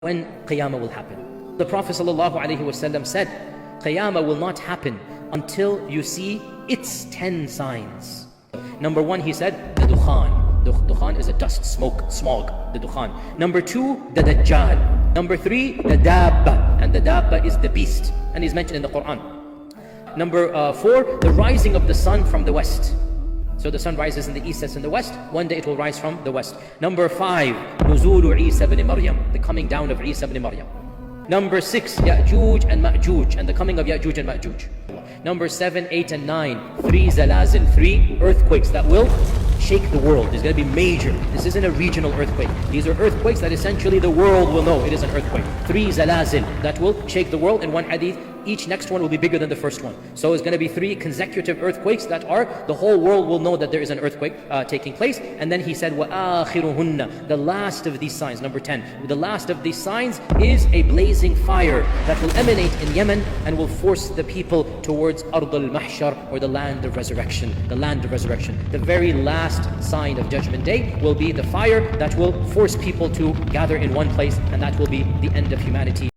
when Qiyamah will happen. The Prophet ﷺ said, Qiyamah will not happen until you see its 10 signs. Number 1, he said, the Dukhan. Dukhan is a dust, smoke, smog, the Dukhan. Number 2, the Dajjal. Number 3, the Dabba. And the Dabba is the beast. And he's mentioned in the Quran. Number 4, the rising of the sun from the west. So the sun rises in the east, sets in the west. One day it will rise from the west. Number 5, Nuzulu Isa ibn Maryam, the coming down of Isa ibn Maryam. Number 6, Ya'juj and Ma'juj, and the coming of Ya'juj and Ma'juj. Number 7, 8, and 9, 3 zalazil, 3 earthquakes that will shake the world. There's going to be major. This isn't a regional earthquake. These are earthquakes that essentially the world will know it is an earthquake. 3 zalazil that will shake the world. In one hadith, each next one will be bigger than the first one. So it's going to be 3 consecutive earthquakes that are, the whole world will know that there is an earthquake taking place. And then he said, وَآخِرُهُنَّ, the last of these signs, number 10, the last of these signs is a blazing fire that will emanate in Yemen and will force the people towards Ard al-Mahshar, or the land of resurrection. The land of resurrection. The very last sign of Judgment Day will be the fire that will force people to gather in one place, and that will be the end of humanity.